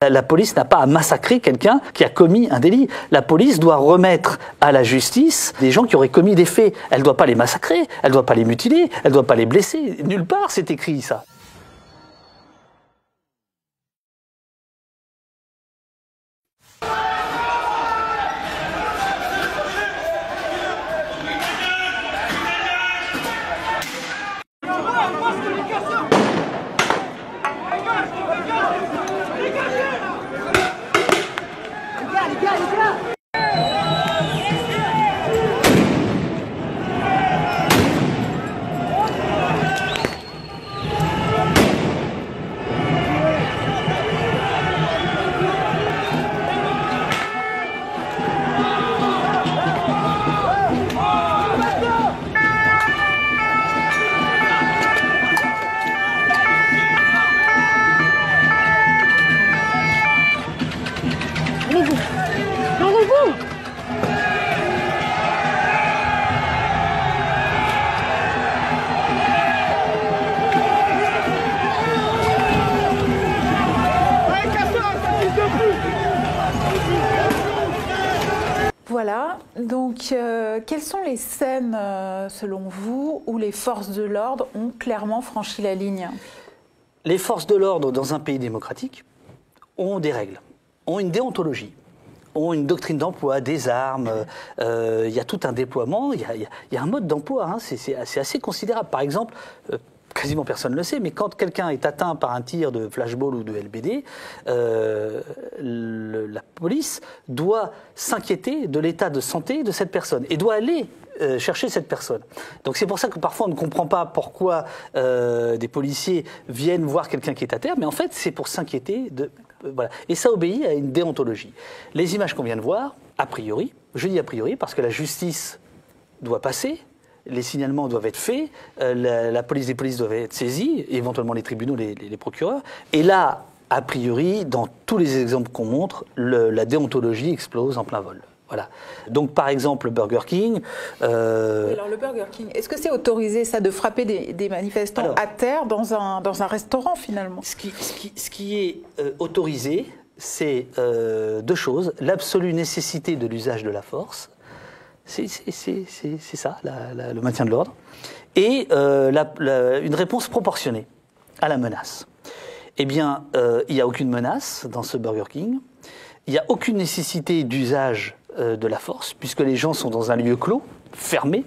La police n'a pas à massacrer quelqu'un qui a commis un délit. La police doit remettre à la justice des gens qui auraient commis des faits. Elle ne doit pas les massacrer, elle ne doit pas les mutiler, elle ne doit pas les blesser. Nulle part c'est écrit ça. Voilà, donc quelles sont les scènes, selon vous, où les forces de l'ordre ont clairement franchi la ligne? Les forces de l'ordre dans un pays démocratique ont des règles, ont une déontologie, ont une doctrine d'emploi, des armes, il y a tout un déploiement, il y a un mode d'emploi, hein, c'est assez considérable. Par exemple, quasiment personne ne le sait, mais quand quelqu'un est atteint par un tir de flashball ou de LBD, la police doit s'inquiéter de l'état de santé de cette personne et doit aller chercher cette personne. Donc c'est pour ça que parfois on ne comprend pas pourquoi des policiers viennent voir quelqu'un qui est à terre, mais en fait c'est pour s'inquiéter de... Voilà. Et ça obéit à une déontologie. Les images qu'on vient de voir, a priori, je dis a priori parce que la justice doit passer, les signalements doivent être faits, la police des polices doivent être saisie, éventuellement les tribunaux, les procureurs. Et là, a priori, dans tous les exemples qu'on montre, la déontologie explose en plein vol. Voilà. Donc, par exemple, le Burger King... Oui, alors le Burger King, est-ce que c'est autorisé, ça, de frapper des manifestants à terre dans un restaurant, finalement? Ce qui est autorisé, c'est deux choses. L'absolue nécessité de l'usage de la force, c'est ça, le maintien de l'ordre, et une réponse proportionnée à la menace. Eh bien, il n'y a aucune menace dans ce Burger King, il n'y a aucune nécessité d'usage de la force, puisque les gens sont dans un lieu clos, fermé,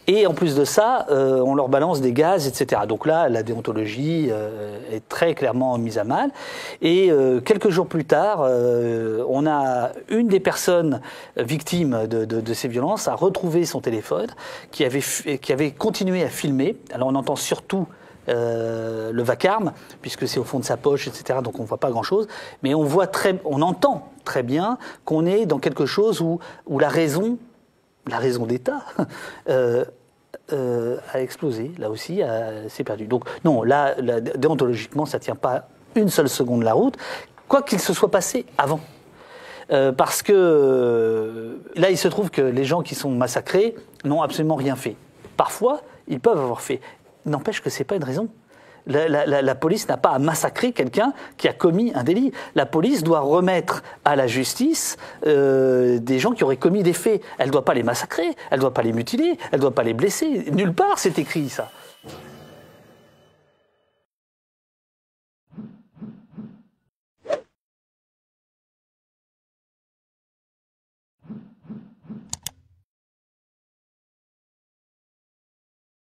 et en plus de ça, on leur balance des gaz, etc. Donc là, la déontologie est très clairement mise à mal. Et quelques jours plus tard, on a une des personnes victimes de ces violences a retrouvé son téléphone, qui avait continué à filmer. Alors on entend surtout le vacarme, puisque c'est au fond de sa poche, etc. Donc on ne voit pas grand-chose, mais on entend très bien qu'on est dans quelque chose où la raison d'État a explosé, là aussi, s'est perdue. Donc non, là, déontologiquement, ça ne tient pas une seule seconde la route, quoi qu'il se soit passé avant. Parce que là, il se trouve que les gens qui sont massacrés n'ont absolument rien fait. Parfois, ils peuvent avoir fait. N'empêche que ce n'est pas une raison. La police n'a pas à massacrer quelqu'un qui a commis un délit. La police doit remettre à la justice des gens qui auraient commis des faits. Elle ne doit pas les massacrer, elle ne doit pas les mutiler, elle ne doit pas les blesser. Nulle part c'est écrit ça.